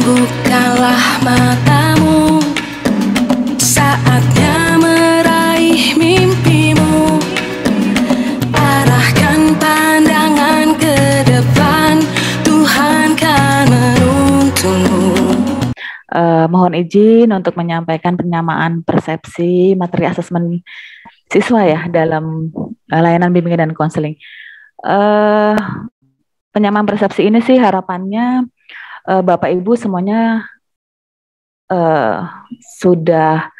Bukalah matamu, saatnya meraih mimpimu. Arahkan pandangan ke depan, Tuhan kan menuntunmu. Mohon izin untuk menyampaikan penyamaan persepsi materi asesmen siswa ya dalam layanan bimbingan dan konseling. Penyamaan persepsi ini sih harapannya Bapak Ibu semuanya sudah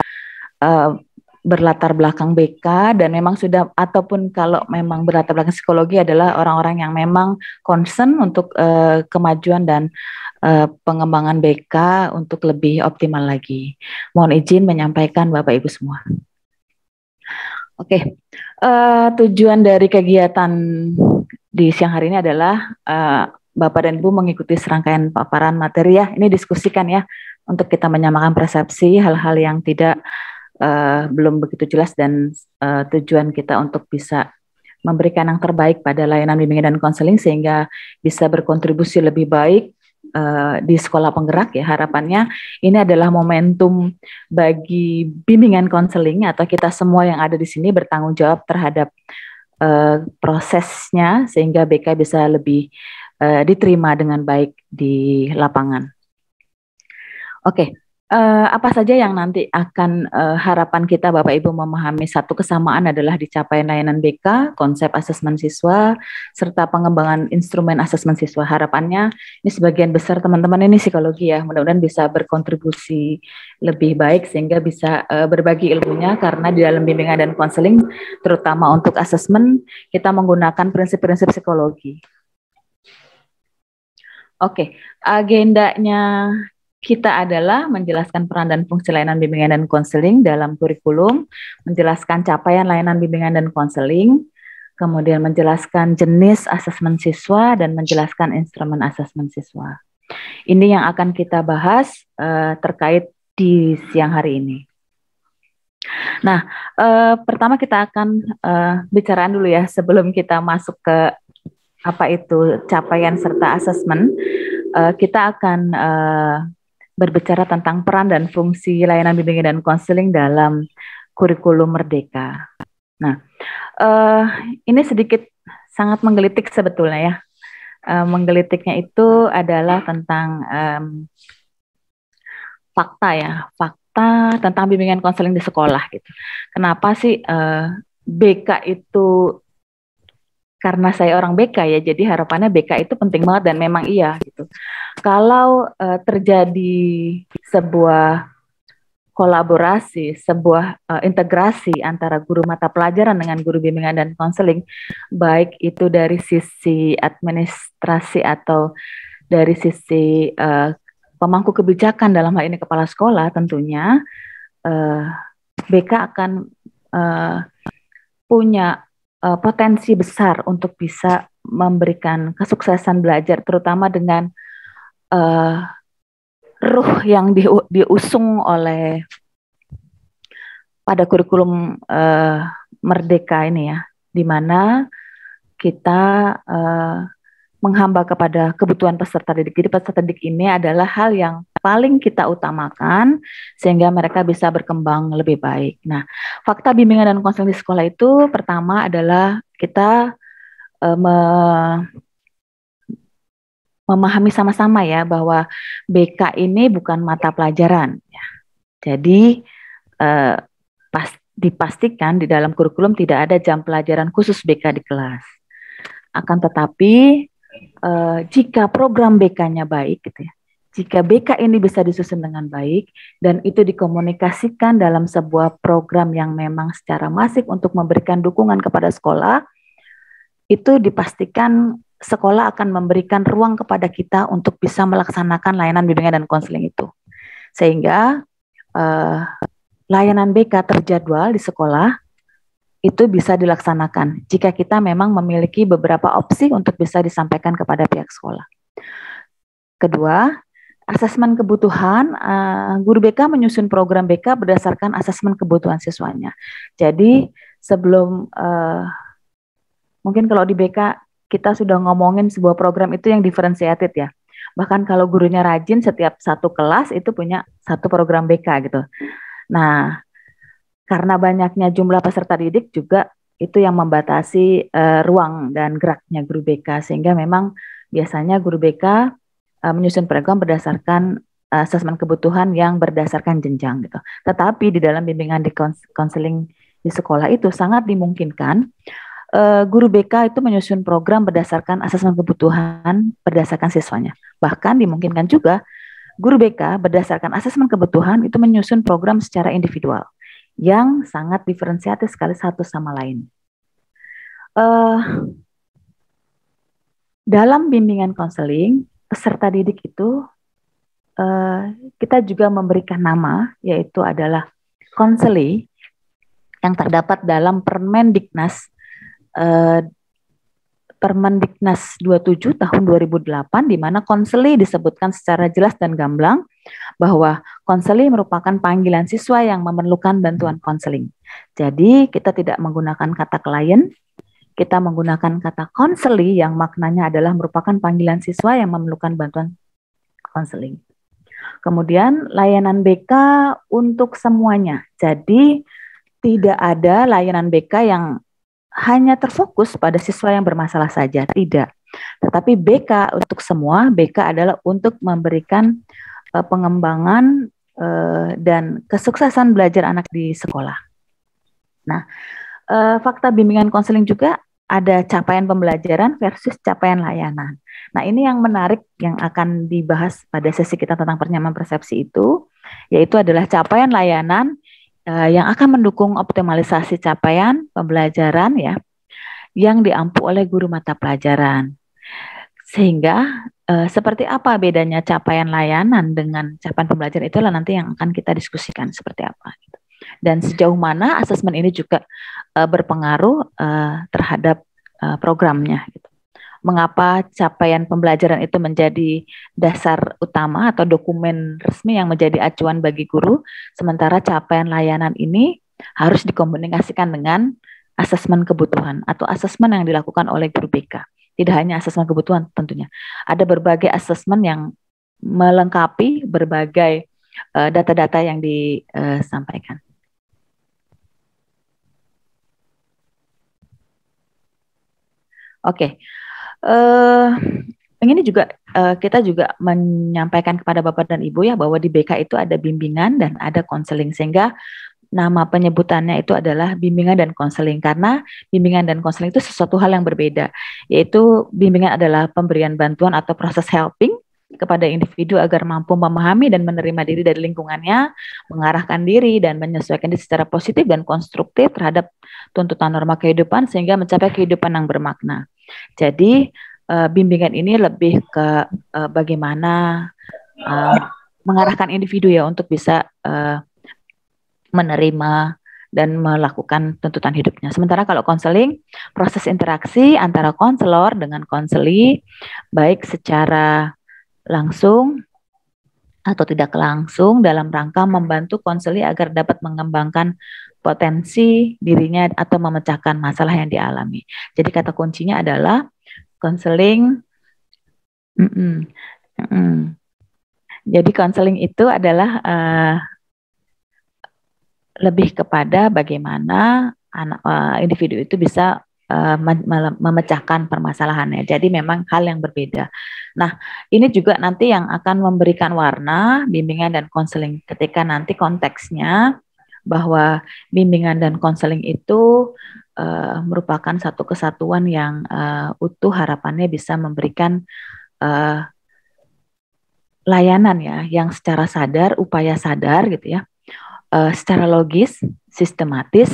berlatar belakang BK dan memang sudah, ataupun kalau memang berlatar belakang psikologi adalah orang-orang yang memang concern untuk kemajuan dan pengembangan BK untuk lebih optimal lagi. Mohon izin menyampaikan Bapak Ibu semua. Oke, tujuan dari kegiatan di siang hari ini adalah Bapak dan Ibu mengikuti serangkaian paparan materi ya. Ini diskusikan ya untuk kita menyamakan persepsi hal-hal yang tidak belum begitu jelas dan tujuan kita untuk bisa memberikan yang terbaik pada layanan bimbingan dan konseling sehingga bisa berkontribusi lebih baik di sekolah penggerak ya. Harapannya ini adalah momentum bagi bimbingan konseling atau kita semua yang ada di sini bertanggung jawab terhadap prosesnya sehingga BK bisa lebih diterima dengan baik di lapangan. Oke, apa saja yang nanti akan harapan kita Bapak Ibu memahami satu kesamaan adalah dicapaian layanan BK, konsep asesmen siswa, serta pengembangan instrumen asesmen siswa. Harapannya ini sebagian besar teman-teman ini psikologi ya, mudah-mudahan bisa berkontribusi lebih baik sehingga bisa berbagi ilmunya karena di dalam bimbingan dan konseling terutama untuk asesmen kita menggunakan prinsip-prinsip psikologi. Oke, agendanya kita adalah menjelaskan peran dan fungsi layanan bimbingan dan konseling dalam kurikulum, menjelaskan capaian layanan bimbingan dan konseling, kemudian menjelaskan jenis asesmen siswa, dan menjelaskan instrumen asesmen siswa. Ini yang akan kita bahas terkait di siang hari ini. Nah, pertama kita akan bicaraan dulu ya sebelum kita masuk ke apa itu capaian serta asesmen, kita akan berbicara tentang peran dan fungsi layanan bimbingan dan konseling dalam kurikulum Merdeka. Nah, ini sedikit sangat menggelitik sebetulnya ya. Menggelitiknya itu adalah tentang fakta ya, fakta tentang bimbingan konseling di sekolah gitu. Kenapa sih BK itu? Karena saya orang BK ya, jadi harapannya BK itu penting banget dan memang iya gitu. Kalau terjadi sebuah kolaborasi, sebuah integrasi antara guru mata pelajaran dengan guru bimbingan dan konseling, baik itu dari sisi administrasi atau dari sisi pemangku kebijakan dalam hal ini kepala sekolah, tentunya BK akan punya potensi besar untuk bisa memberikan kesuksesan belajar, terutama dengan ruh yang diusung oleh pada kurikulum Merdeka ini ya, di mana kita menghamba kepada kebutuhan peserta didik. Jadi peserta didik ini adalah hal yang paling kita utamakan sehingga mereka bisa berkembang lebih baik. Nah, fakta bimbingan dan konseling di sekolah itu pertama adalah kita memahami sama-sama ya bahwa BK ini bukan mata pelajaran. Ya. Jadi dipastikan di dalam kurikulum tidak ada jam pelajaran khusus BK di kelas. Akan tetapi jika program BK-nya baik, gitu ya, jika BK ini bisa disusun dengan baik dan itu dikomunikasikan dalam sebuah program yang memang secara masif untuk memberikan dukungan kepada sekolah, itu dipastikan sekolah akan memberikan ruang kepada kita untuk bisa melaksanakan layanan bimbingan dan konseling itu. Sehingga layanan BK terjadwal di sekolah itu bisa dilaksanakan jika kita memang memiliki beberapa opsi untuk bisa disampaikan kepada pihak sekolah. Kedua, asesmen kebutuhan, guru BK menyusun program BK berdasarkan asesmen kebutuhan siswanya. Jadi sebelum, mungkin kalau di BK kita sudah ngomongin sebuah program itu yang differentiated ya. Bahkan kalau gurunya rajin, setiap satu kelas itu punya satu program BK gitu. Nah, karena banyaknya jumlah peserta didik juga itu yang membatasi ruang dan geraknya guru BK, sehingga memang biasanya guru BK menyusun program berdasarkan asesmen kebutuhan yang berdasarkan jenjang gitu. Tetapi di dalam bimbingan di konseling di sekolah itu sangat dimungkinkan guru BK itu menyusun program berdasarkan asesmen kebutuhan berdasarkan siswanya. Bahkan dimungkinkan juga guru BK berdasarkan asesmen kebutuhan itu menyusun program secara individual yang sangat diferensiatif sekali satu sama lain. Dalam bimbingan konseling, peserta didik itu kita juga memberikan nama, yaitu adalah konseli yang terdapat dalam Permendiknas Permendiknas 27 tahun 2008, di mana konseli disebutkan secara jelas dan gamblang bahwa konseli merupakan panggilan siswa yang memerlukan bantuan konseling. Jadi kita tidak menggunakan kata klien, kita menggunakan kata konseli yang maknanya adalah merupakan panggilan siswa yang memerlukan bantuan konseling. Kemudian layanan BK untuk semuanya. Jadi tidak ada layanan BK yang hanya terfokus pada siswa yang bermasalah saja, tidak. Tetapi BK untuk semua, BK adalah untuk memberikan pengembangan dan kesuksesan belajar anak di sekolah. Nah, fakta bimbingan konseling juga ada capaian pembelajaran versus capaian layanan. Nah, ini yang menarik yang akan dibahas pada sesi kita tentang penyamaan persepsi itu, yaitu adalah capaian layanan yang akan mendukung optimalisasi capaian pembelajaran ya, yang diampu oleh guru mata pelajaran. Sehingga seperti apa bedanya capaian layanan dengan capaian pembelajaran, itulah nanti yang akan kita diskusikan seperti apa. Dan sejauh mana asesmen ini juga berpengaruh terhadap programnya. Gitu. Mengapa capaian pembelajaran itu menjadi dasar utama atau dokumen resmi yang menjadi acuan bagi guru, sementara capaian layanan ini harus dikomunikasikan dengan asesmen kebutuhan atau asesmen yang dilakukan oleh guru BK. Tidak hanya asesmen kebutuhan tentunya. Ada berbagai asesmen yang melengkapi berbagai data-data yang disampaikan. Oke. Ini juga kita juga menyampaikan kepada Bapak dan Ibu ya bahwa di BK itu ada bimbingan dan ada konseling, sehingga nama penyebutannya itu adalah bimbingan dan konseling, karena bimbingan dan konseling itu sesuatu hal yang berbeda, yaitu bimbingan adalah pemberian bantuan atau proses helping kepada individu agar mampu memahami dan menerima diri dari lingkungannya, mengarahkan diri dan menyesuaikan diri secara positif dan konstruktif terhadap tuntutan norma kehidupan sehingga mencapai kehidupan yang bermakna. Jadi bimbingan ini lebih ke bagaimana mengarahkan individu ya untuk bisa menerima dan melakukan tuntutan hidupnya. Sementara kalau konseling, proses interaksi antara konselor dengan konseli, baik secara langsung atau tidak langsung dalam rangka membantu konseli agar dapat mengembangkan potensi dirinya atau memecahkan masalah yang dialami. Jadi kata kuncinya adalah konseling. Jadi konseling itu adalah lebih kepada bagaimana individu itu bisa memecahkan permasalahannya. Jadi memang hal yang berbeda. Nah, ini juga nanti yang akan memberikan warna bimbingan dan konseling ketika nanti konteksnya bahwa bimbingan dan konseling itu merupakan satu kesatuan yang utuh, harapannya bisa memberikan layanan ya yang secara sadar, upaya sadar gitu ya, secara logis, sistematis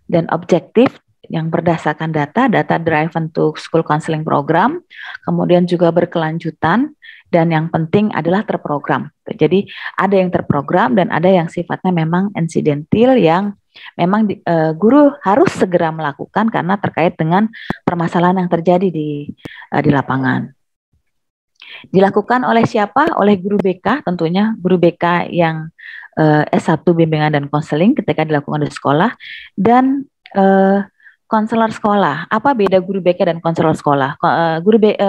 dan objektif yang berdasarkan data driven to school counseling program, kemudian juga berkelanjutan, dan yang penting adalah terprogram. Jadi ada yang terprogram dan ada yang sifatnya memang insidentil yang memang guru harus segera melakukan karena terkait dengan permasalahan yang terjadi di lapangan. Dilakukan oleh siapa? Oleh guru BK tentunya, guru BK yang S1 bimbingan dan konseling ketika dilakukan di sekolah, dan konselor sekolah. Apa beda guru BK dan konselor sekolah?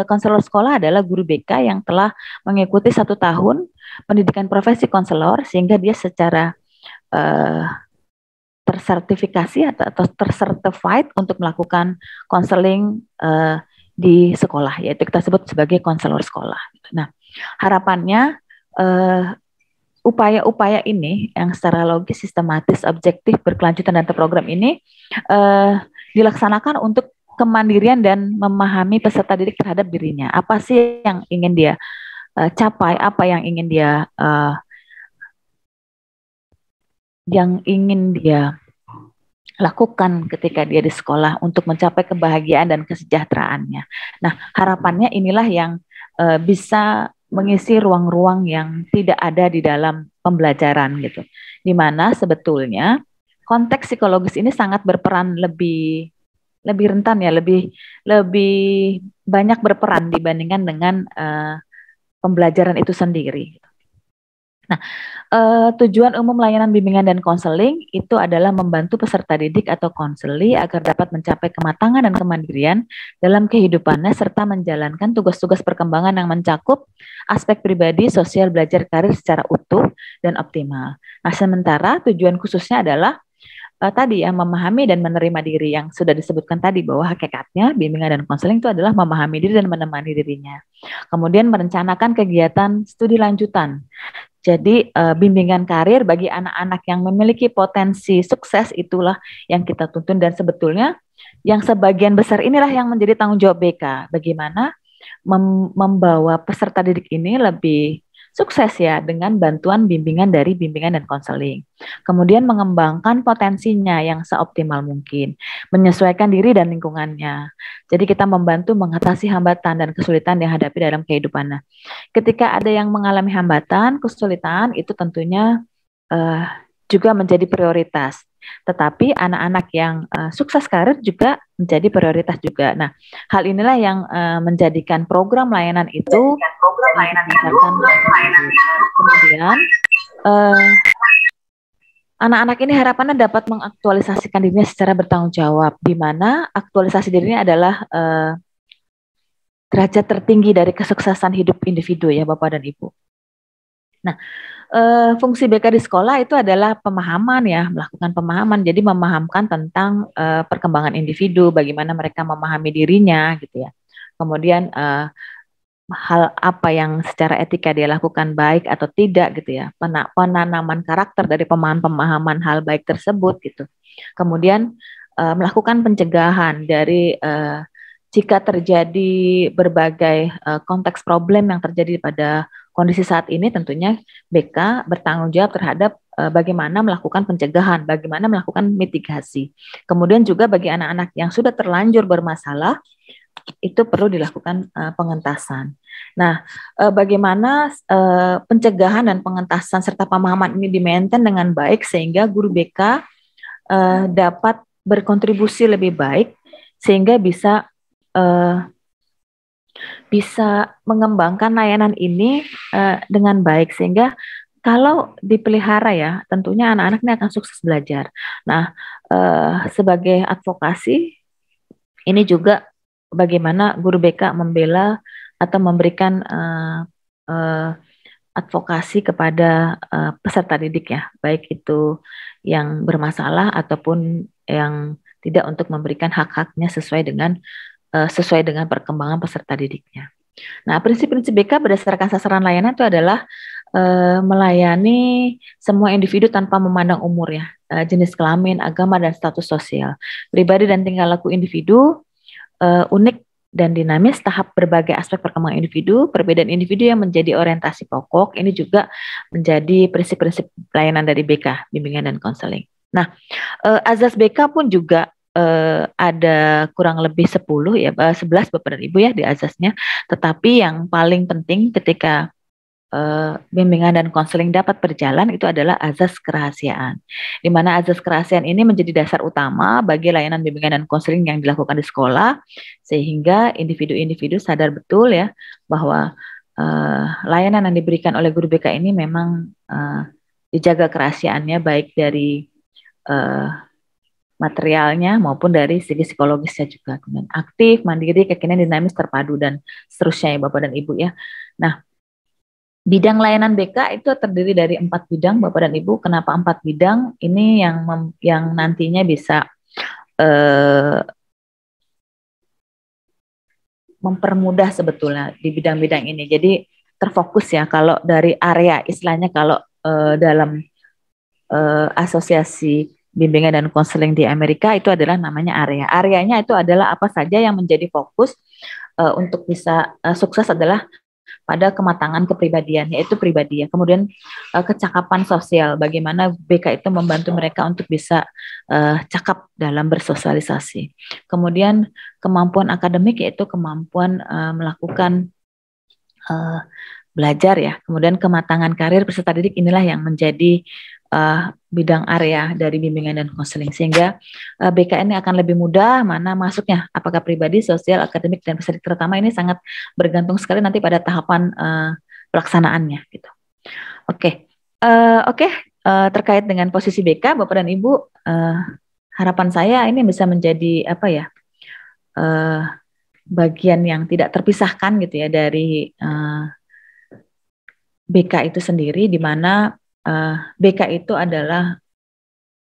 Konselor sekolah adalah guru BK yang telah mengikuti 1 tahun pendidikan profesi konselor sehingga dia secara eh, tersertifikasi atau tercertified untuk melakukan konseling di sekolah, yaitu kita sebut sebagai konselor sekolah. Nah, harapannya eh, upaya-upaya ini yang secara logis, sistematis, objektif, berkelanjutan dan terprogram ini dilaksanakan untuk kemandirian dan memahami peserta didik terhadap dirinya. Apa sih yang ingin dia capai, apa yang ingin dia lakukan ketika dia di sekolah untuk mencapai kebahagiaan dan kesejahteraannya. Nah, harapannya inilah yang bisa mengisi ruang-ruang yang tidak ada di dalam pembelajaran gitu. Di mana sebetulnya konteks psikologis ini sangat berperan lebih rentan ya, lebih banyak berperan dibandingkan dengan pembelajaran itu sendiri. Nah, tujuan umum layanan bimbingan dan konseling itu adalah membantu peserta didik atau konseli agar dapat mencapai kematangan dan kemandirian dalam kehidupannya serta menjalankan tugas-tugas perkembangan yang mencakup aspek pribadi, sosial, belajar, karir secara utuh dan optimal. Nah, sementara tujuan khususnya adalah tadi ya memahami dan menerima diri yang sudah disebutkan tadi bahwa hakikatnya bimbingan dan konseling itu adalah memahami diri dan menemani dirinya. Kemudian merencanakan kegiatan studi lanjutan. Jadi bimbingan karir bagi anak-anak yang memiliki potensi sukses itulah yang kita tuntun dan sebetulnya yang sebagian besar inilah yang menjadi tanggung jawab BK. Bagaimana membawa peserta didik ini lebih sukses ya dengan bantuan bimbingan dari bimbingan dan konseling. Kemudian mengembangkan potensinya yang seoptimal mungkin, menyesuaikan diri dan lingkungannya. Jadi kita membantu mengatasi hambatan dan kesulitan yang hadapi dalam kehidupannya. Ketika ada yang mengalami hambatan, kesulitan itu tentunya juga menjadi prioritas. Tetapi anak-anak yang sukses karir juga menjadi prioritas juga. Nah, hal inilah yang menjadikan program layanan itu kemudian anak-anak ini harapannya dapat mengaktualisasikan dirinya secara bertanggung jawab, di mana aktualisasi dirinya adalah derajat tertinggi dari kesuksesan hidup individu ya Bapak dan Ibu. Nah, fungsi BK di sekolah itu adalah pemahaman ya, melakukan pemahaman. Jadi memahamkan tentang perkembangan individu, bagaimana mereka memahami dirinya gitu ya. Kemudian hal apa yang secara etika dia lakukan baik atau tidak gitu ya. Penanaman karakter dari pemahaman hal baik tersebut gitu. Kemudian melakukan pencegahan dari jika terjadi berbagai konteks problem yang terjadi pada kondisi saat ini, tentunya BK bertanggung jawab terhadap bagaimana melakukan pencegahan, bagaimana melakukan mitigasi. Kemudian juga bagi anak-anak yang sudah terlanjur bermasalah, itu perlu dilakukan pengentasan. Nah, bagaimana pencegahan dan pengentasan serta pemahaman ini di-maintain dengan baik sehingga guru BK dapat berkontribusi lebih baik sehingga bisa mengembangkan layanan ini dengan baik sehingga kalau dipelihara ya tentunya anak-anak ini akan sukses belajar. Nah, sebagai advokasi ini juga bagaimana guru BK membela atau memberikan advokasi kepada peserta didik ya, baik itu yang bermasalah ataupun yang tidak untuk memberikan hak-haknya sesuai dengan perkembangan peserta didiknya. Nah, prinsip-prinsip BK berdasarkan sasaran layanan itu adalah melayani semua individu tanpa memandang umur ya, jenis kelamin, agama, dan status sosial. Pribadi dan tingkah laku individu unik dan dinamis, tahap berbagai aspek perkembangan individu, perbedaan individu yang menjadi orientasi pokok, ini juga menjadi prinsip-prinsip layanan dari BK, bimbingan dan konseling. Nah, azas BK pun juga ada kurang lebih 10 ya, 11 Bapak dan Ibu ya di azasnya. Tetapi yang paling penting ketika bimbingan dan konseling dapat berjalan itu adalah azas kerahasiaan. Di mana azas kerahasiaan ini menjadi dasar utama bagi layanan bimbingan dan konseling yang dilakukan di sekolah sehingga individu-individu sadar betul ya bahwa layanan yang diberikan oleh guru BK ini memang dijaga kerahasiaannya baik dari materialnya maupun dari segi psikologisnya juga. Kemudian aktif, mandiri, kekinian, dinamis, terpadu, dan seterusnya ya Bapak dan Ibu ya. Nah, bidang layanan BK itu terdiri dari 4 bidang Bapak dan Ibu. Kenapa 4 bidang? Ini yang nantinya bisa mempermudah sebetulnya di bidang-bidang ini. Jadi terfokus ya kalau dari area istilahnya kalau dalam asosiasi bimbingan dan konseling di Amerika itu adalah namanya area. Areanya itu adalah apa saja yang menjadi fokus untuk bisa sukses adalah pada kematangan kepribadian, yaitu pribadi ya. Kemudian kecakapan sosial, bagaimana BK itu membantu mereka untuk bisa cakap dalam bersosialisasi. Kemudian kemampuan akademik, yaitu kemampuan melakukan belajar ya. Kemudian kematangan karir peserta didik, inilah yang menjadi bidang area dari bimbingan dan konseling, sehingga BK ini akan lebih mudah mana masuknya, apakah pribadi, sosial, akademik, dan peserta. Terutama ini sangat bergantung sekali nanti pada tahapan pelaksanaannya gitu. Oke. Terkait dengan posisi BK, Bapak dan Ibu, harapan saya ini bisa menjadi apa ya, bagian yang tidak terpisahkan gitu ya dari BK itu sendiri, di mana BK itu adalah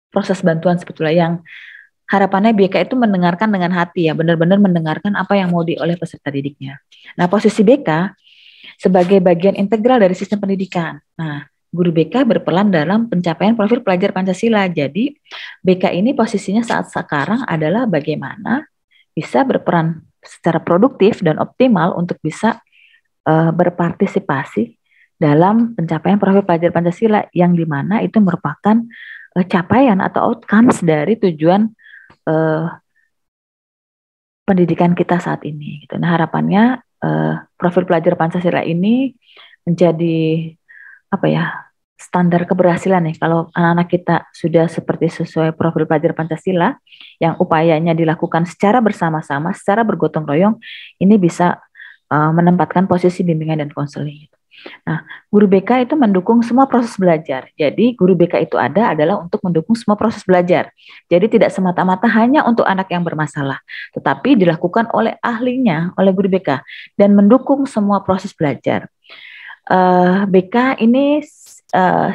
proses bantuan sebetulnya yang harapannya BK itu mendengarkan dengan hati ya, benar-benar mendengarkan apa yang mau oleh peserta didiknya. Nah, posisi BK sebagai bagian integral dari sistem pendidikan. Nah, guru BK berperan dalam pencapaian profil pelajar Pancasila. Jadi, BK ini posisinya saat sekarang adalah bagaimana bisa berperan secara produktif dan optimal untuk bisa berpartisipasi dalam pencapaian profil pelajar Pancasila, yang dimana itu merupakan capaian atau outcomes dari tujuan pendidikan kita saat ini. Gitu. Nah, harapannya profil pelajar Pancasila ini menjadi apa ya, standar keberhasilan nih. Kalau anak-anak kita sudah seperti sesuai profil pelajar Pancasila, yang upayanya dilakukan secara bersama-sama, secara bergotong royong, ini bisa menempatkan posisi bimbingan dan konseling. Nah, guru BK itu mendukung semua proses belajar. Jadi, guru BK itu adalah untuk mendukung semua proses belajar. Jadi, tidak semata-mata hanya untuk anak yang bermasalah, tetapi dilakukan oleh ahlinya, oleh guru BK, dan mendukung semua proses belajar. BK ini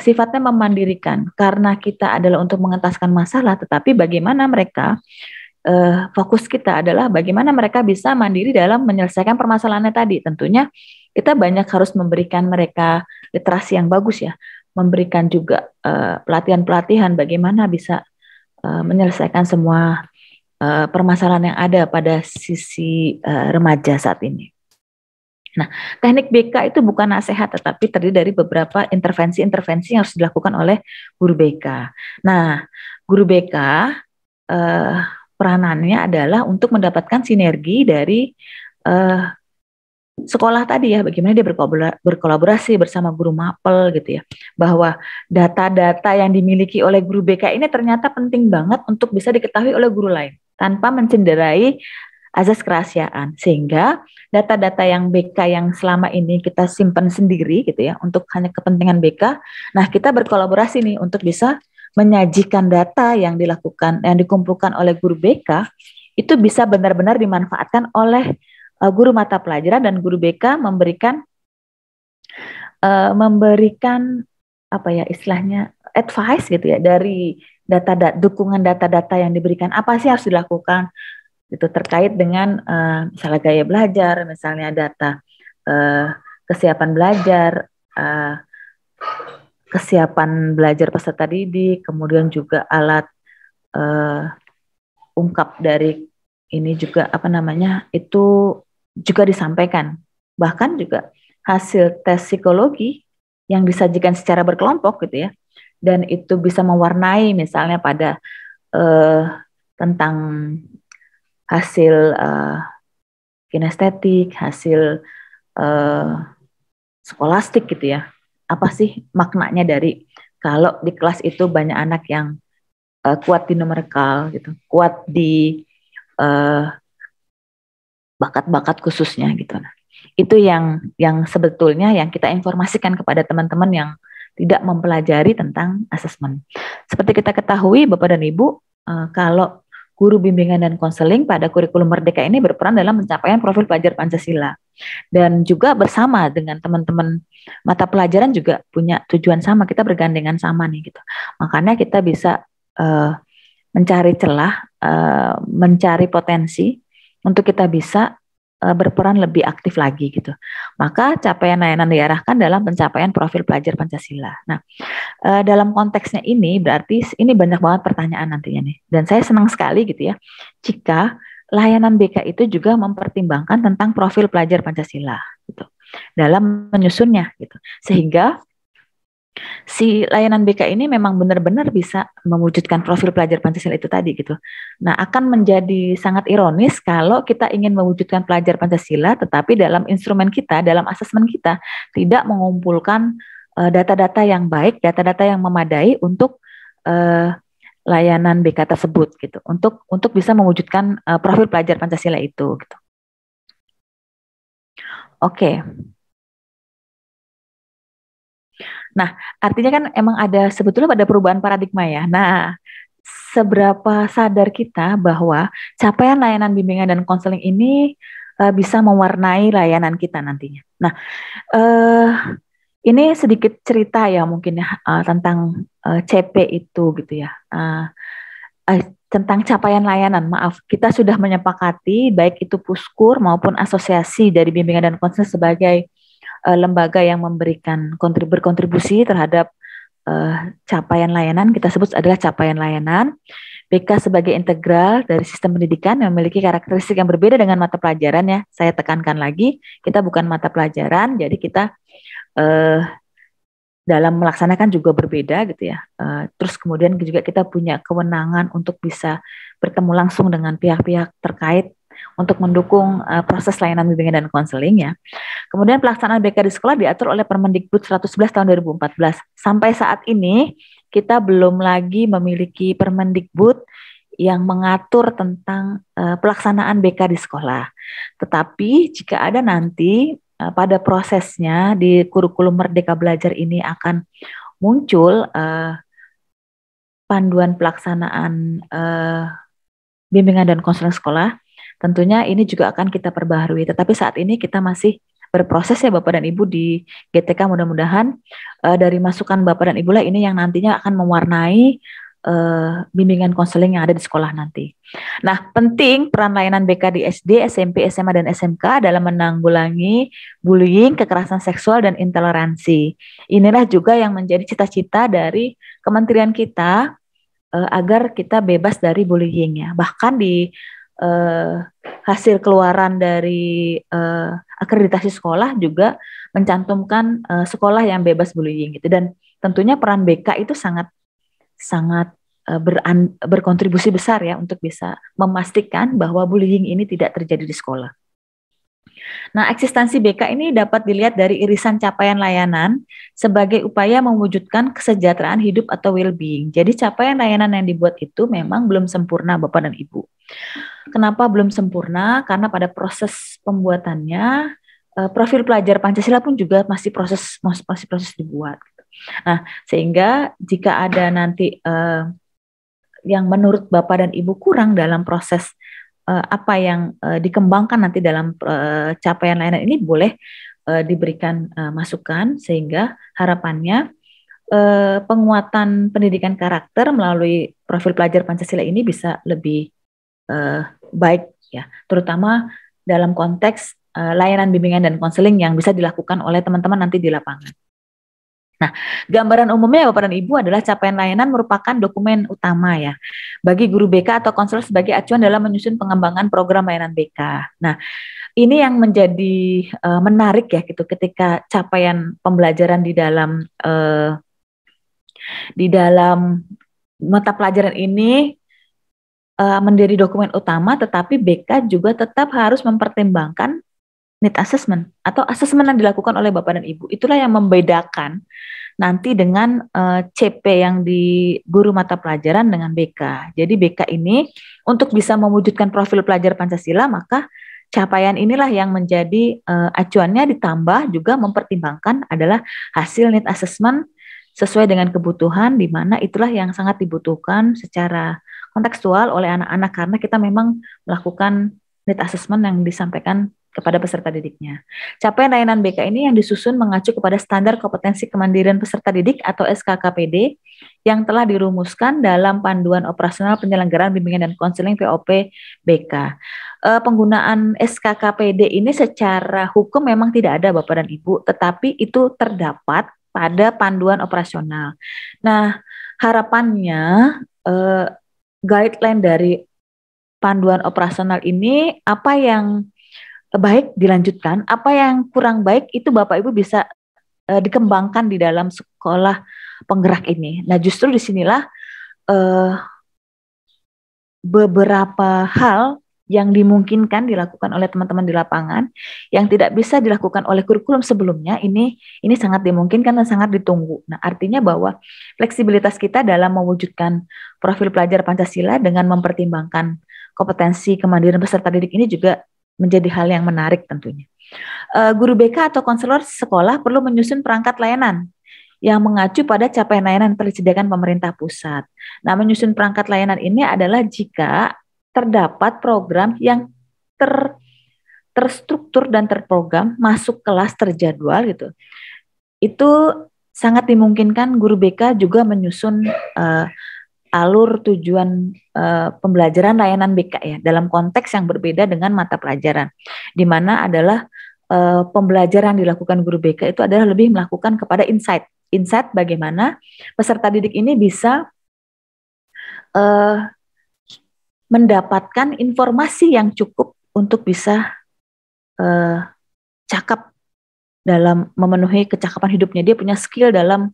sifatnya memandirikan, karena kita adalah untuk mengentaskan masalah, tetapi bagaimana mereka fokus kita adalah bagaimana mereka bisa mandiri dalam menyelesaikan permasalahannya tadi. Tentunya kita banyak harus memberikan mereka literasi yang bagus ya, memberikan juga pelatihan-pelatihan bagaimana bisa menyelesaikan semua permasalahan yang ada pada sisi remaja saat ini. Nah, teknik BK itu bukan nasihat, tetapi terdiri dari beberapa intervensi-intervensi yang harus dilakukan oleh guru BK. Nah, guru BK peranannya adalah untuk mendapatkan sinergi dari sekolah tadi ya, bagaimana dia berkolaborasi bersama guru mapel gitu ya, bahwa data-data yang dimiliki oleh guru BK ini ternyata penting banget untuk bisa diketahui oleh guru lain tanpa mencederai azas kerahasiaan, sehingga data-data yang BK yang selama ini kita simpan sendiri gitu ya untuk hanya kepentingan BK, nah kita berkolaborasi nih untuk bisa menyajikan data yang dikumpulkan oleh guru BK itu bisa benar-benar dimanfaatkan oleh guru mata pelajaran, dan guru BK memberikan apa ya istilahnya advice gitu ya dari dukungan data-data yang diberikan, apa sih harus dilakukan itu terkait dengan misalnya gaya belajar, misalnya data kesiapan belajar, kesiapan belajar peserta didik, kemudian juga alat ungkap dari ini juga apa namanya itu juga disampaikan. Bahkan juga hasil tes psikologi yang disajikan secara berkelompok gitu ya, dan itu bisa mewarnai misalnya pada tentang hasil kinestetik, hasil skolastik gitu ya. Apa sih maknanya dari kalau di kelas itu banyak anak yang kuat di numerikal gitu, kuat di bakat-bakat khususnya gitu. Nah, itu yang sebetulnya yang kita informasikan kepada teman-teman yang tidak mempelajari tentang asesmen. Seperti kita ketahui Bapak dan Ibu, kalau guru bimbingan dan konseling pada kurikulum Merdeka ini berperan dalam pencapaian profil pelajar Pancasila. Dan juga bersama dengan teman-teman mata pelajaran juga punya tujuan sama, kita bergandengan sama nih gitu. Makanya kita bisa mencari celah, mencari potensi untuk kita bisa berperan lebih aktif lagi gitu. Maka capaian layanan diarahkan dalam pencapaian profil pelajar Pancasila. Nah, dalam konteksnya ini berarti ini banyak banget pertanyaan nantinya nih. Dan saya senang sekali gitu ya, jika layanan BK itu juga mempertimbangkan tentang profil pelajar Pancasila gitu dalam menyusunnya gitu. Sehingga si layanan BK ini memang benar-benar bisa mewujudkan profil pelajar Pancasila itu tadi gitu. Nah, akan menjadi sangat ironis kalau kita ingin mewujudkan pelajar Pancasila, tetapi dalam instrumen kita, dalam asesmen kita, tidak mengumpulkan data-data yang baik, data-data yang memadai untuk layanan BK tersebut gitu, untuk bisa mewujudkan profil pelajar Pancasila itu gitu. Oke. Nah, artinya kan emang sebetulnya ada perubahan paradigma ya. Nah, seberapa sadar kita bahwa capaian layanan bimbingan dan konseling ini bisa mewarnai layanan kita nantinya. Nah, ini sedikit cerita ya mungkin ya tentang CP itu gitu ya. Tentang capaian layanan, maaf, kita sudah menyepakati baik itu Puskur maupun asosiasi dari bimbingan dan konseling sebagai lembaga yang memberikan berkontribusi terhadap capaian layanan, kita sebut adalah capaian layanan. BK sebagai integral dari sistem pendidikan yang memiliki karakteristik yang berbeda dengan mata pelajaran ya. Saya tekankan lagi, kita bukan mata pelajaran, jadi kita dalam melaksanakan juga berbeda gitu ya. Terus kemudian juga kita punya kewenangan untuk bisa bertemu langsung dengan pihak-pihak terkait untuk mendukung proses layanan bimbingan dan konseling ya. Kemudian pelaksanaan BK di sekolah diatur oleh Permendikbud 111 tahun 2014. Sampai saat ini kita belum lagi memiliki Permendikbud yang mengatur tentang pelaksanaan BK di sekolah. Tetapi jika ada nanti pada prosesnya di kurikulum Merdeka Belajar ini akan muncul panduan pelaksanaan bimbingan dan konseling sekolah, tentunya ini juga akan kita perbaharui. Tetapi saat ini kita masih berproses ya Bapak dan Ibu di GTK, mudah-mudahan dari masukan Bapak dan Ibu lah ini yang nantinya akan mewarnai bimbingan konseling yang ada di sekolah nanti. Nah, penting peran layanan BK di SD, SMP, SMA, dan SMK dalam menanggulangi bullying, kekerasan seksual, dan intoleransi. Inilah juga yang menjadi cita-cita dari kementerian kita agar kita bebas dari bullying ya. Bahkan di hasil keluaran dari akreditasi sekolah juga mencantumkan sekolah yang bebas bullying gitu. Dan tentunya peran BK itu sangat berkontribusi besar ya untuk bisa memastikan bahwa bullying ini tidak terjadi di sekolah. Nah, eksistensi BK ini dapat dilihat dari irisan capaian layanan sebagai upaya mewujudkan kesejahteraan hidup atau well-being. Jadi capaian layanan yang dibuat itu memang belum sempurna Bapak dan Ibu. Kenapa belum sempurna? Karena pada proses pembuatannya profil pelajar Pancasila pun juga masih proses dibuat. Nah, sehingga jika ada nanti yang menurut Bapak dan Ibu kurang dalam proses apa yang dikembangkan nanti dalam capaian layanan ini boleh diberikan masukan sehingga harapannya penguatan pendidikan karakter melalui profil pelajar Pancasila ini bisa lebih baik ya, terutama dalam konteks layanan bimbingan dan konseling yang bisa dilakukan oleh teman-teman nanti di lapangan. Nah, gambaran umumnya Bapak dan Ibu adalah capaian layanan merupakan dokumen utama ya bagi guru BK atau konselor sebagai acuan dalam menyusun pengembangan program layanan BK. Nah, ini yang menjadi menarik ya gitu ketika capaian pembelajaran di dalam mata pelajaran ini menjadi dokumen utama, tetapi BK juga tetap harus mempertimbangkan need assessment atau asesmen yang dilakukan oleh Bapak dan Ibu. Itulah yang membedakan nanti dengan CP yang di guru mata pelajaran dengan BK. Jadi BK ini untuk bisa mewujudkan profil pelajar Pancasila, maka capaian inilah yang menjadi acuannya, ditambah juga mempertimbangkan adalah hasil need assessment sesuai dengan kebutuhan, di mana itulah yang sangat dibutuhkan secara kontekstual oleh anak-anak karena kita memang melakukan need assessment yang disampaikan kepada peserta didiknya. Capaian layanan BK ini yang disusun mengacu kepada standar kompetensi kemandirian peserta didik atau SKKPD yang telah dirumuskan dalam Panduan Operasional Penyelenggaraan Bimbingan dan Konseling POP BK. Penggunaan SKKPD ini secara hukum memang tidak ada Bapak dan Ibu, tetapi itu terdapat pada panduan operasional. Nah, harapannya guideline dari panduan operasional ini apa yang baik dilanjutkan, apa yang kurang baik itu Bapak Ibu bisa dikembangkan di dalam sekolah penggerak ini. Nah, justru disinilah beberapa hal yang dimungkinkan dilakukan oleh teman-teman di lapangan yang tidak bisa dilakukan oleh kurikulum sebelumnya ini sangat dimungkinkan dan sangat ditunggu. Nah, artinya bahwa fleksibilitas kita dalam mewujudkan profil pelajar Pancasila dengan mempertimbangkan kompetensi kemandirian peserta didik ini juga menjadi hal yang menarik tentunya. Guru BK atau konselor sekolah perlu menyusun perangkat layanan yang mengacu pada capaian layanan yang telah disediakan pemerintah pusat. Nah, menyusun perangkat layanan ini adalah jika terdapat program yang terstruktur dan terprogram masuk kelas terjadwal gitu. Itu sangat dimungkinkan guru BK juga menyusun alur tujuan pembelajaran layanan BK ya dalam konteks yang berbeda dengan mata pelajaran, di mana adalah pembelajaran yang dilakukan guru BK itu adalah lebih melakukan kepada insight bagaimana peserta didik ini bisa mendapatkan informasi yang cukup untuk bisa cakap dalam memenuhi kecakapan hidupnya. Dia punya skill dalam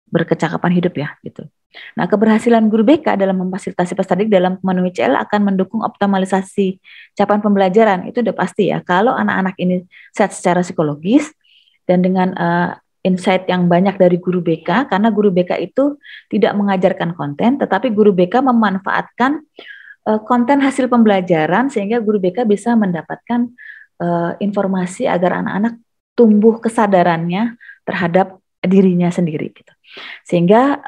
berkecakapan hidup ya gitu. Nah, keberhasilan guru BK dalam memfasilitasi peserta didik dalam memenuhi CL akan mendukung optimalisasi capaian pembelajaran. Itu udah pasti ya. Kalau anak-anak ini sehat secara psikologis dan dengan insight yang banyak dari guru BK, karena guru BK itu tidak mengajarkan konten, tetapi guru BK memanfaatkan konten hasil pembelajaran sehingga guru BK bisa mendapatkan informasi agar anak-anak tumbuh kesadarannya terhadap dirinya sendiri gitu. Sehingga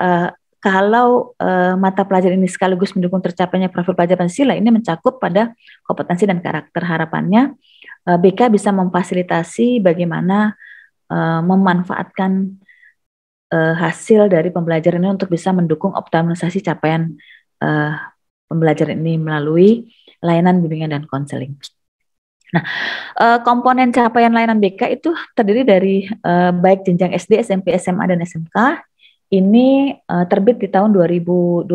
kalau mata pelajaran ini sekaligus mendukung tercapainya profil pelajar Pancasila, ini mencakup pada kompetensi dan karakter. Harapannya BK bisa memfasilitasi bagaimana memanfaatkan hasil dari pembelajaran ini untuk bisa mendukung optimalisasi capaian pembelajaran ini melalui layanan bimbingan dan konseling. Nah, komponen capaian layanan BK itu terdiri dari baik jenjang SD, SMP, SMA, dan SMK. Ini terbit di tahun 2021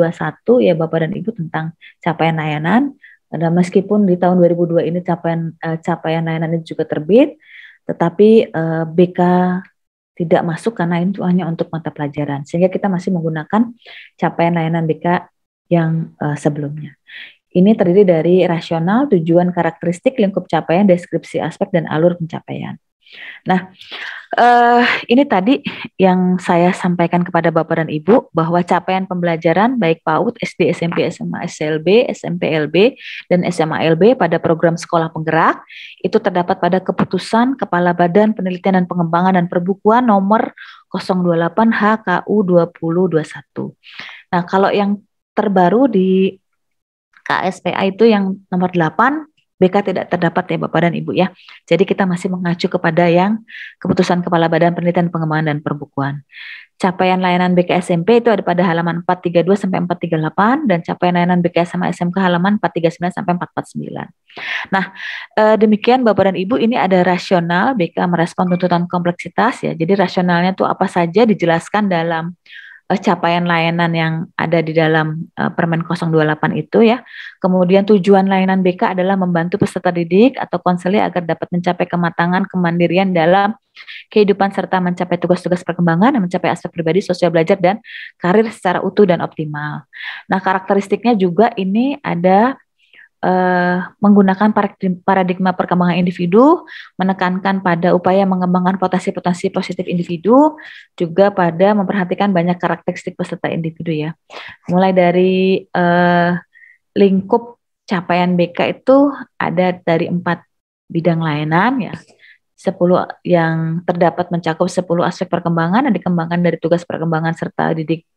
ya Bapak dan Ibu tentang capaian layanan. Dan meskipun di tahun 2002 ini capaian layanan itu juga terbit, tetapi BK tidak masuk karena itu hanya untuk mata pelajaran. Sehingga kita masih menggunakan capaian layanan BK yang sebelumnya. Ini terdiri dari rasional, tujuan, karakteristik, lingkup capaian, deskripsi aspek, dan alur pencapaian. Nah, ini tadi yang saya sampaikan kepada Bapak dan Ibu bahwa capaian pembelajaran baik PAUD, SD, SMP, SMA, SLB, SMP LB, dan SMA LB pada program sekolah penggerak itu terdapat pada keputusan Kepala Badan Penelitian dan Pengembangan dan Perbukuan nomor 028 HKU 2021. Nah, kalau yang terbaru di KSPA itu yang nomor 8, BK tidak terdapat ya Bapak dan Ibu ya. Jadi kita masih mengacu kepada yang keputusan Kepala Badan Penelitian Pengembangan dan Perbukuan. Capaian layanan BK SMP itu ada pada halaman 432 sampai 438 dan capaian layanan BK SMA SMK halaman 439 sampai 449. Nah, demikian Bapak dan Ibu, ini ada rasional BK merespon tuntutan kompleksitas ya. Jadi rasionalnya itu apa saja dijelaskan dalam capaian layanan yang ada di dalam Permen 028 itu ya. Kemudian tujuan layanan BK adalah membantu peserta didik atau konselor agar dapat mencapai kematangan kemandirian dalam kehidupan serta mencapai tugas-tugas perkembangan dan mencapai aspek pribadi, sosial belajar dan karir secara utuh dan optimal. Nah, karakteristiknya juga ini ada menggunakan paradigma perkembangan individu, menekankan pada upaya mengembangkan potensi-potensi positif individu, juga pada memperhatikan banyak karakteristik peserta individu ya. Mulai dari lingkup capaian BK itu ada dari 4 bidang layanan ya. yang terdapat mencakup 10 aspek perkembangan yang dikembangkan dari tugas perkembangan serta didik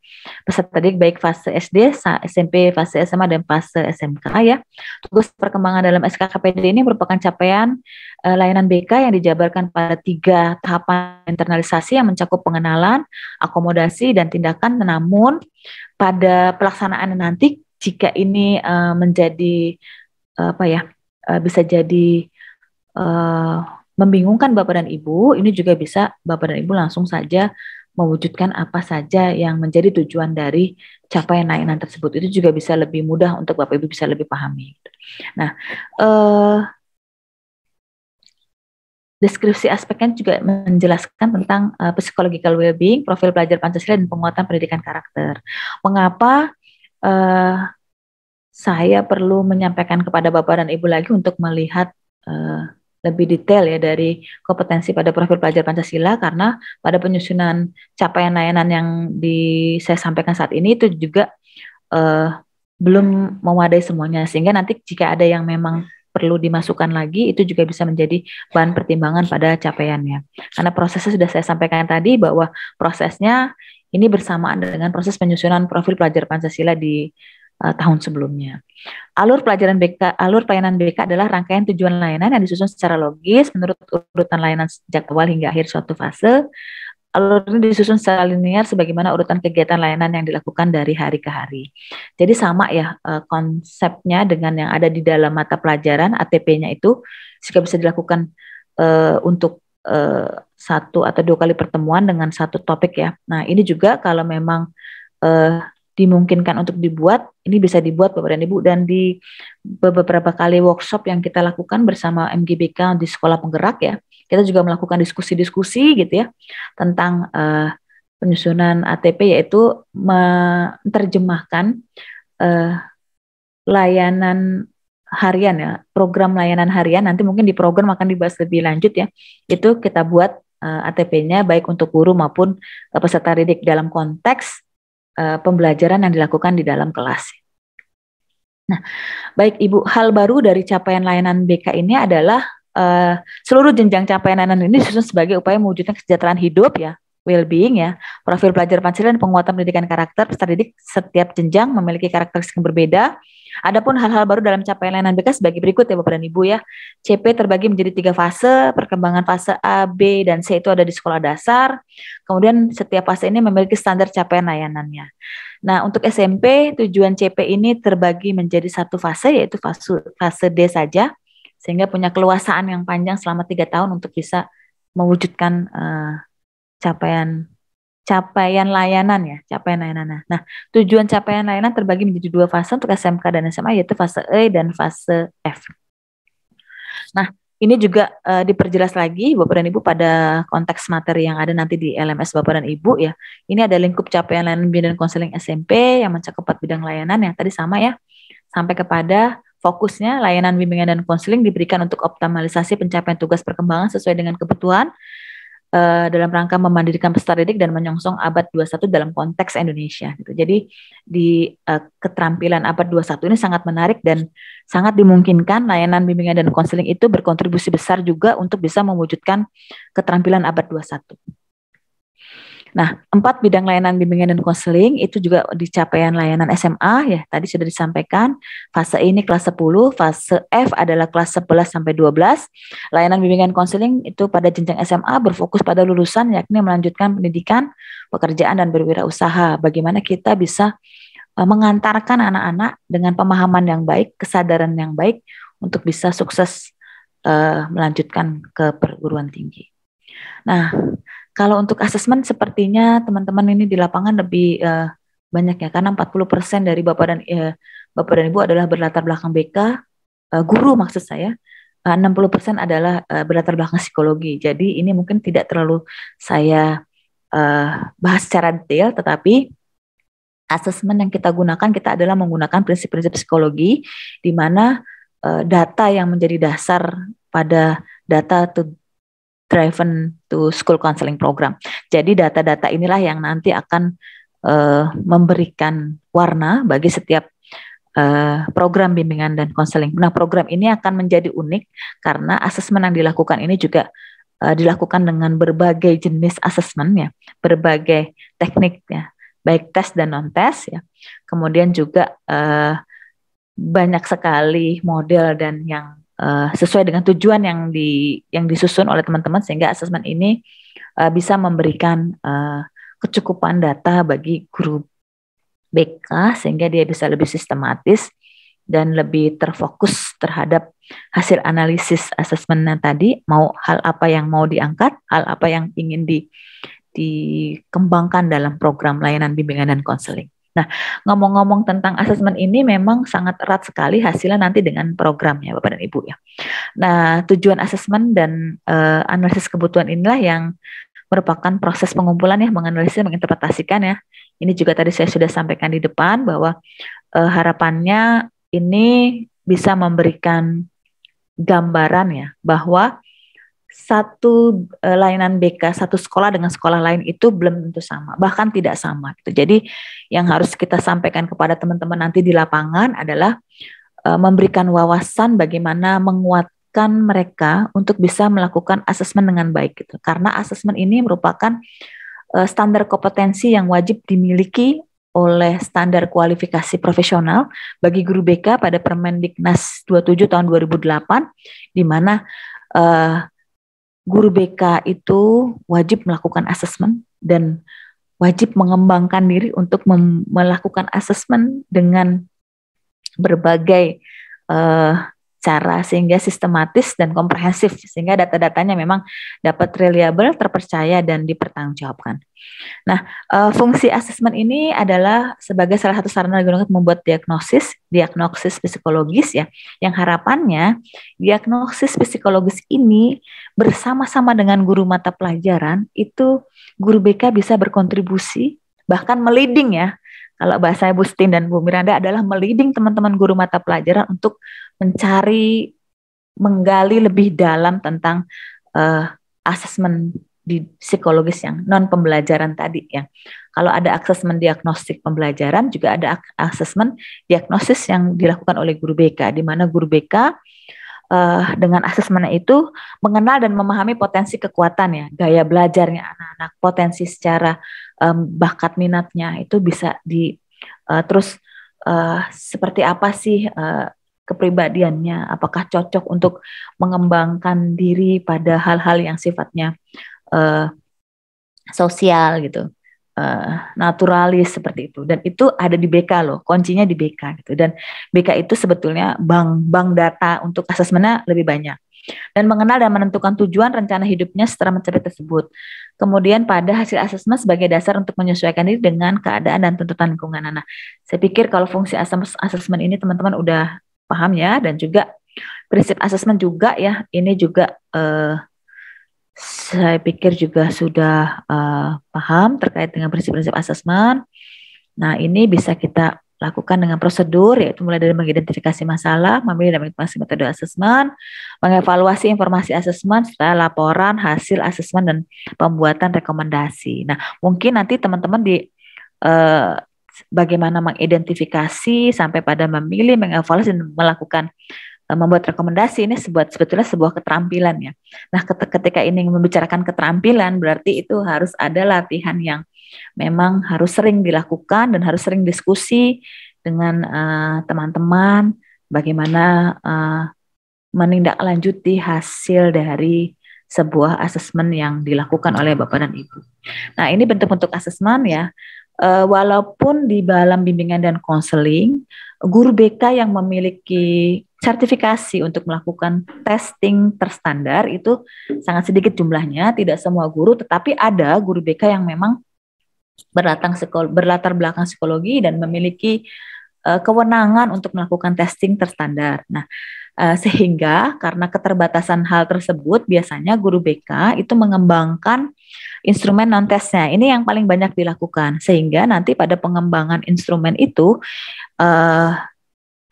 peserta didik baik fase SD, SMP, fase SMA, dan fase SMK ya. Tugas perkembangan dalam SKKPD ini merupakan capaian layanan BK yang dijabarkan pada 3 tahapan internalisasi yang mencakup pengenalan, akomodasi, dan tindakan. Namun pada pelaksanaan nanti jika ini menjadi bisa jadi membingungkan Bapak dan Ibu, ini juga bisa Bapak dan Ibu langsung saja mewujudkan apa saja yang menjadi tujuan dari capaian layanan tersebut. Itu juga bisa lebih mudah untuk Bapak Ibu bisa lebih pahami. Nah, deskripsi aspeknya juga menjelaskan tentang psychological well-being, profil pelajar Pancasila, dan penguatan pendidikan karakter. Mengapa saya perlu menyampaikan kepada Bapak dan Ibu lagi untuk melihat lebih detail ya dari kompetensi pada profil pelajar Pancasila, karena pada penyusunan capaian layanan yang saya sampaikan saat ini itu juga belum memadai semuanya, sehingga nanti jika ada yang memang perlu dimasukkan lagi itu juga bisa menjadi bahan pertimbangan pada capaiannya. Karena prosesnya sudah saya sampaikan tadi bahwa prosesnya ini bersamaan dengan proses penyusunan profil pelajar Pancasila di tahun sebelumnya. Alur pelayanan BK adalah rangkaian tujuan layanan yang disusun secara logis menurut urutan layanan sejak awal hingga akhir suatu fase. Alur ini disusun secara linear sebagaimana urutan kegiatan layanan yang dilakukan dari hari ke hari. Jadi sama ya konsepnya dengan yang ada di dalam mata pelajaran ATP-nya itu jika bisa dilakukan untuk 1 atau 2 kali pertemuan dengan satu topik ya. Nah ini juga kalau memang dimungkinkan untuk dibuat, ini bisa dibuat Bapak dan Ibu, dan di beberapa kali workshop yang kita lakukan bersama MGBK di Sekolah Penggerak ya, kita juga melakukan diskusi-diskusi gitu ya tentang penyusunan ATP, yaitu menerjemahkan layanan harian ya, program layanan harian, nanti mungkin di program akan dibahas lebih lanjut ya, itu kita buat ATP-nya baik untuk guru maupun peserta didik dalam konteks pembelajaran yang dilakukan di dalam kelas. Nah, baik Ibu, hal baru dari capaian layanan BK ini adalah seluruh jenjang capaian layanan ini disusun sebagai upaya mewujudkan kesejahteraan hidup ya, well-being ya, profil pelajar Pancasila dan penguatan pendidikan karakter. Peserta didik setiap jenjang memiliki karakteristik yang berbeda. Adapun hal-hal baru dalam capaian layanan BK sebagai berikut ya Bapak dan Ibu ya. CP terbagi menjadi 3 fase, perkembangan fase A, B, dan C itu ada di sekolah dasar. Kemudian setiap fase ini memiliki standar capaian layanannya. Nah untuk SMP tujuan CP ini terbagi menjadi 1 fase, yaitu fase D saja, sehingga punya keluasaan yang panjang selama 3 tahun untuk bisa mewujudkan capaian layanan ya, capaian layanan. Nah, tujuan capaian layanan terbagi menjadi 2 fase untuk SMK dan SMA, yaitu fase E dan fase F. Nah, ini juga diperjelas lagi Bapak dan Ibu pada konteks materi yang ada nanti di LMS Bapak dan Ibu ya. Ini ada lingkup capaian layanan bimbingan dan konseling SMP yang mencakup 4 bidang layanan yang tadi sama ya, sampai kepada fokusnya layanan bimbingan dan konseling diberikan untuk optimalisasi pencapaian tugas perkembangan sesuai dengan kebutuhan dalam rangka memandirikan peserta didik dan menyongsong abad 21 dalam konteks Indonesia gitu. Jadi di keterampilan abad 21 ini sangat menarik dan sangat dimungkinkan layanan bimbingan dan konseling itu berkontribusi besar juga untuk bisa mewujudkan keterampilan abad 21. Nah, 4 bidang layanan bimbingan dan konseling itu juga di capaian layanan SMA ya, tadi sudah disampaikan. Fase ini kelas 10, fase F adalah kelas 11 sampai 12. Layanan bimbingan konseling itu pada jenjang SMA berfokus pada lulusan, yakni melanjutkan pendidikan, pekerjaan, dan berwirausaha. Bagaimana kita bisa mengantarkan anak-anak dengan pemahaman yang baik, kesadaran yang baik untuk bisa sukses melanjutkan ke perguruan tinggi. Nah, kalau untuk asesmen sepertinya teman-teman ini di lapangan lebih banyak ya, karena 40% dari Bapak dan Ibu adalah berlatar belakang BK, guru maksud saya, 60% adalah berlatar belakang psikologi. Jadi ini mungkin tidak terlalu saya bahas secara detail, tetapi asesmen yang kita gunakan, kita adalah menggunakan prinsip-prinsip psikologi, di mana data yang menjadi dasar pada data driven to school counseling program. Jadi data-data inilah yang nanti akan memberikan warna bagi setiap program bimbingan dan konseling. Nah, program ini akan menjadi unik karena asesmen yang dilakukan ini juga dilakukan dengan berbagai jenis asesmen ya, berbagai teknik ya, baik tes dan non tes ya. Kemudian juga banyak sekali model dan yang sesuai dengan tujuan yang disusun oleh teman-teman, sehingga asesmen ini bisa memberikan kecukupan data bagi guru BK sehingga dia bisa lebih sistematis dan lebih terfokus terhadap hasil analisis asesmennya tadi, mau hal apa yang mau diangkat, hal apa yang ingin dikembangkan dalam program layanan bimbingan dan konseling. Nah, ngomong-ngomong tentang asesmen ini memang sangat erat sekali hasilnya nanti dengan programnya Bapak dan Ibu ya. Nah, tujuan asesmen dan analisis kebutuhan inilah yang merupakan proses pengumpulan ya, menganalisis, menginterpretasikan ya. Ini juga tadi saya sudah sampaikan di depan bahwa harapannya ini bisa memberikan gambaran ya bahwa satu layanan BK satu sekolah dengan sekolah lain itu belum tentu sama, bahkan tidak sama gitu. Jadi yang harus kita sampaikan kepada teman-teman nanti di lapangan adalah memberikan wawasan bagaimana menguatkan mereka untuk bisa melakukan asesmen dengan baik gitu. Karena asesmen ini merupakan standar kompetensi yang wajib dimiliki oleh standar kualifikasi profesional bagi guru BK pada Permendiknas 27 tahun 2008, di mana guru BK itu wajib melakukan asesmen dan wajib mengembangkan diri untuk melakukan asesmen dengan berbagai cara sehingga sistematis dan komprehensif, sehingga data-datanya memang dapat reliable, terpercaya, dan dipertanggungjawabkan. Nah, fungsi asesmen ini adalah sebagai salah satu sarana digunakan membuat diagnosis psikologis ya, yang harapannya diagnosis psikologis ini bersama-sama dengan guru mata pelajaran itu guru BK bisa berkontribusi, bahkan meliding ya. Kalau bahasa Bu Stin dan Bu Miranda adalah meliding teman-teman guru mata pelajaran untuk menggali lebih dalam tentang asesmen di psikologis yang non pembelajaran tadi ya. Kalau ada asesmen diagnostik pembelajaran, juga ada asesmen diagnosis yang dilakukan oleh guru BK, di mana guru BK dengan asesmennya itu mengenal dan memahami potensi kekuatan ya, gaya belajarnya anak-anak, potensi secara bakat minatnya itu bisa terus seperti apa sih kepribadiannya, apakah cocok untuk mengembangkan diri pada hal-hal yang sifatnya sosial gitu, naturalis seperti itu, dan itu ada di BK loh, kuncinya di BK gitu. Dan BK itu sebetulnya bank data untuk asesmennya lebih banyak, dan mengenal dan menentukan tujuan rencana hidupnya setelah mencapai tersebut. Kemudian pada hasil asesmen sebagai dasar untuk menyesuaikan diri dengan keadaan dan tuntutan lingkungan anak. Saya pikir kalau fungsi asesmen ini teman-teman udah paham ya, dan juga prinsip asesmen juga ya, ini juga saya pikir juga sudah paham terkait dengan prinsip-prinsip asesmen. Nah, ini bisa kita lakukan dengan prosedur, yaitu mulai dari mengidentifikasi masalah, memilih dan mengidentifikasi metode asesmen, mengevaluasi informasi asesmen, serta laporan hasil asesmen dan pembuatan rekomendasi. Nah, mungkin nanti teman-teman bagaimana mengidentifikasi sampai pada memilih, mengevaluasi, dan melakukan membuat rekomendasi, ini sebetulnya sebuah keterampilan ya. Nah, ketika ini membicarakan keterampilan, berarti itu harus ada latihan yang memang harus sering dilakukan dan harus sering diskusi dengan teman-teman bagaimana menindaklanjuti hasil dari sebuah asesmen yang dilakukan oleh Bapak dan Ibu. Nah, ini bentuk-bentuk asesmen ya. Walaupun di dalam bimbingan dan konseling, guru BK yang memiliki sertifikasi untuk melakukan testing terstandar itu sangat sedikit jumlahnya, tidak semua guru, tetapi ada guru BK yang memang berlatar belakang psikologi dan memiliki kewenangan untuk melakukan testing terstandar. Nah, sehingga karena keterbatasan hal tersebut, biasanya guru BK itu mengembangkan instrumen non-tesnya. Ini yang paling banyak dilakukan, sehingga nanti pada pengembangan instrumen itu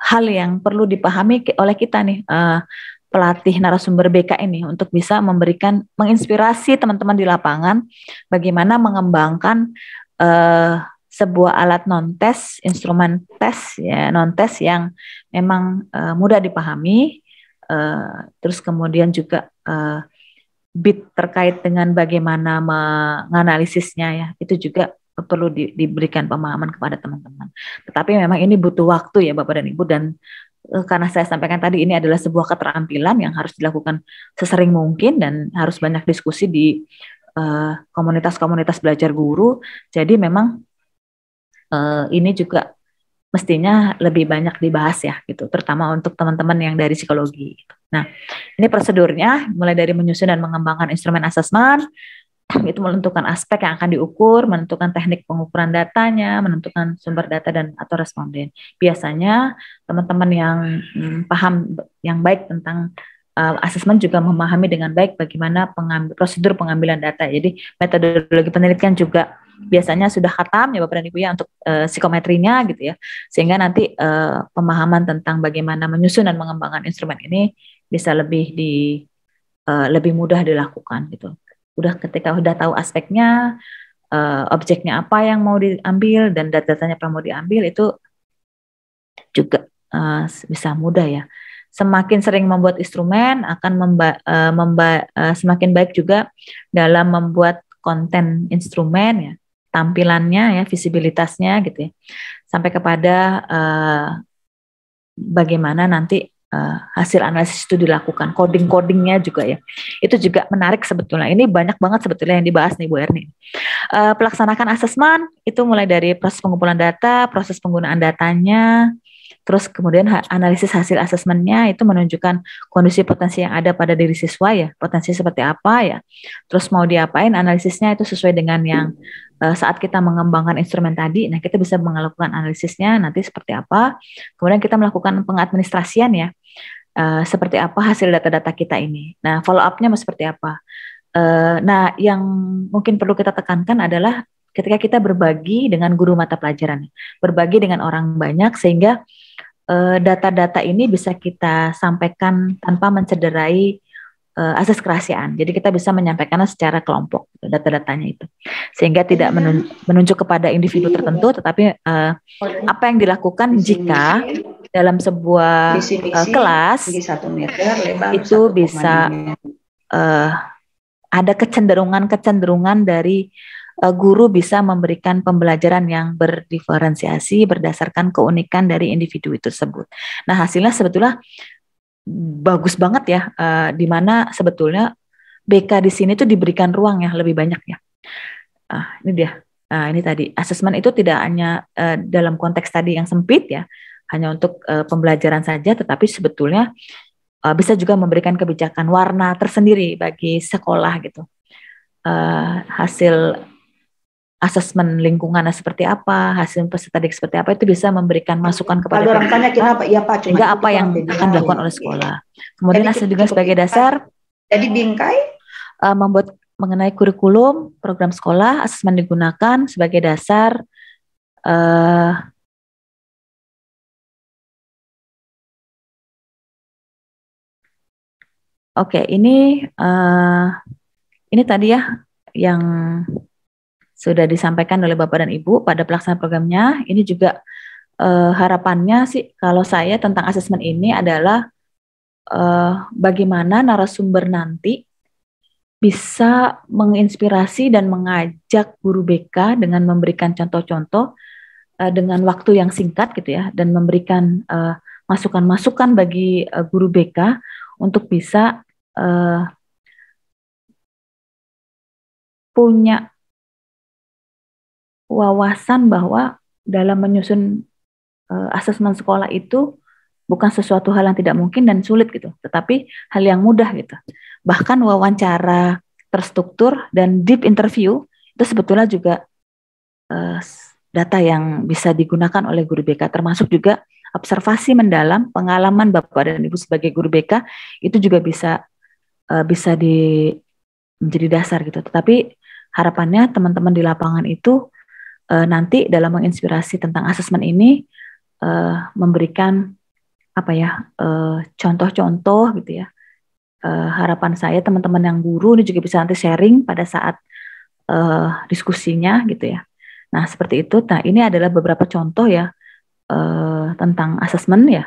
hal yang perlu dipahami oleh kita nih, pelatih narasumber BK ini, untuk bisa menginspirasi teman-teman di lapangan bagaimana mengembangkan sebuah alat non-tes, instrumen tes ya, non-tes yang memang mudah dipahami, terus kemudian juga bit terkait dengan bagaimana menganalisisnya ya, itu juga perlu diberikan pemahaman kepada teman-teman. Tetapi memang ini butuh waktu ya Bapak dan Ibu, dan karena saya sampaikan tadi ini adalah sebuah keterampilan yang harus dilakukan sesering mungkin dan harus banyak diskusi di komunitas-komunitas belajar guru. Jadi memang ini juga mestinya lebih banyak dibahas ya gitu, terutama untuk teman-teman yang dari psikologi. Gitu. Nah, ini prosedurnya mulai dari menyusun dan mengembangkan instrumen asesmen, itu menentukan aspek yang akan diukur, menentukan teknik pengukuran datanya, menentukan sumber data dan atau responden. Biasanya teman-teman yang paham yang baik tentang asesmen juga memahami dengan baik bagaimana prosedur pengambilan data. Jadi metodologi penelitian juga biasanya sudah khatam ya Bapak dan Ibu ya untuk psikometrinya gitu ya. Sehingga nanti pemahaman tentang bagaimana menyusun dan mengembangkan instrumen ini bisa lebih mudah dilakukan gitu. Ketika udah tahu aspeknya, objeknya apa yang mau diambil dan data-datanya apa yang mau diambil, itu juga bisa mudah ya. Semakin sering membuat instrumen akan semakin baik juga dalam membuat konten instrumen ya, tampilannya ya, visibilitasnya gitu ya, sampai kepada bagaimana nanti hasil analisis itu dilakukan, coding-codingnya juga ya. Itu juga menarik sebetulnya. Ini banyak banget sebetulnya yang dibahas nih Bu Erni. Pelaksanakan asesmen itu mulai dari proses pengumpulan data, proses penggunaan datanya, terus kemudian analisis hasil asesmennya itu menunjukkan kondisi potensi yang ada pada diri siswa ya, potensi seperti apa ya. Terus mau diapain analisisnya itu sesuai dengan yang saat kita mengembangkan instrumen tadi, nah kita bisa melakukan analisisnya nanti seperti apa. Kemudian kita melakukan pengadministrasian ya, seperti apa hasil data-data kita ini. Nah follow up-nya seperti apa. Nah yang mungkin perlu kita tekankan adalah ketika kita berbagi dengan guru mata pelajaran, berbagi dengan orang banyak sehingga data-data ini bisa kita sampaikan tanpa mencederai asas kerahasiaan. Jadi kita bisa menyampaikannya secara kelompok, data-datanya itu, sehingga tidak menunjuk kepada individu tertentu, tetapi apa yang dilakukan jika dalam sebuah kelas itu bisa ada kecenderungan dari guru bisa memberikan pembelajaran yang berdiferensiasi berdasarkan keunikan dari individu itu tersebut. Nah hasilnya sebetulnya bagus banget ya, di mana sebetulnya BK di sini tuh diberikan ruang yang lebih banyak ya. Ini dia, ini tadi asesmen itu tidak hanya dalam konteks tadi yang sempit ya, hanya untuk pembelajaran saja, tetapi sebetulnya bisa juga memberikan kebijakan warna tersendiri bagi sekolah gitu. Hasil asesmen lingkungannya seperti apa, hasil peserta didik seperti apa, itu bisa memberikan masukan kepada orang tanya kenapa, ya Pak, sehingga apa yang akan dilakukan oleh sekolah. Kemudian hasil juga sebagai dasar. Jadi bingkai membuat mengenai kurikulum program sekolah, asesmen digunakan sebagai dasar. Oke, ini tadi ya yang sudah disampaikan oleh Bapak dan Ibu pada pelaksanaan programnya. Ini juga harapannya sih kalau saya tentang asesmen ini adalah bagaimana narasumber nanti bisa menginspirasi dan mengajak guru BK dengan memberikan contoh-contoh dengan waktu yang singkat gitu ya, dan memberikan masukan-masukan bagi guru BK untuk bisa punya wawasan bahwa dalam menyusun asesmen sekolah itu bukan sesuatu hal yang tidak mungkin dan sulit gitu, tetapi hal yang mudah gitu. Bahkan wawancara terstruktur dan deep interview itu sebetulnya juga data yang bisa digunakan oleh guru BK, termasuk juga observasi mendalam pengalaman Bapak dan Ibu sebagai guru BK itu juga bisa menjadi dasar gitu. Tetapi harapannya teman-teman di lapangan itu nanti dalam menginspirasi tentang asesmen ini memberikan contoh-contoh gitu ya. Harapan saya teman-teman yang guru ini juga bisa nanti sharing pada saat diskusinya gitu ya. Nah seperti itu. Nah ini adalah beberapa contoh ya tentang asesmen ya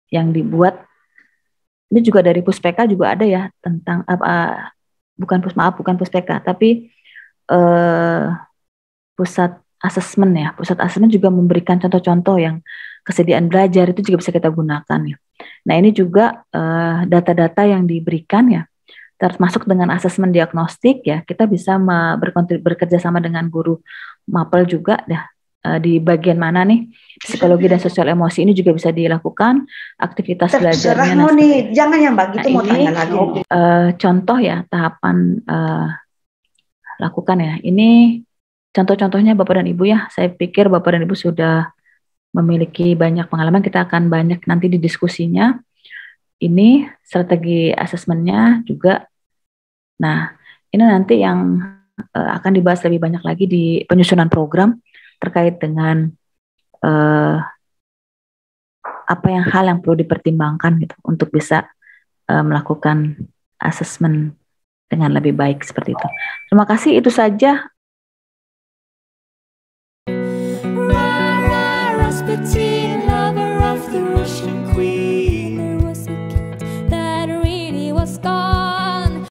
yang dibuat Ini juga dari Puspeka juga ada ya tentang bukan Puspeka, tapi pusat asesmen ya. Pusat asesmen juga memberikan contoh-contoh yang kesediaan belajar itu juga bisa kita gunakan ya. Nah, ini juga data-data yang diberikan ya, termasuk dengan asesmen diagnostik ya, kita bisa bekerja sama dengan guru mapel juga ya, di bagian mana nih psikologi dan sosial emosi ini juga bisa dilakukan aktivitas belajarnya. Terserah nih, jangan yang begitu mau tanya lagi. Contoh ya tahapan lakukan ya. Ini contoh-contohnya Bapak dan Ibu ya. Saya pikir Bapak dan Ibu sudah memiliki banyak pengalaman. Kita akan banyak nanti di diskusinya. Ini strategi asesmennya juga. Nah, ini nanti yang akan dibahas lebih banyak lagi di penyusunan program terkait dengan apa hal yang perlu dipertimbangkan gitu untuk bisa melakukan asesmen dengan lebih baik seperti itu. Terima kasih, itu saja.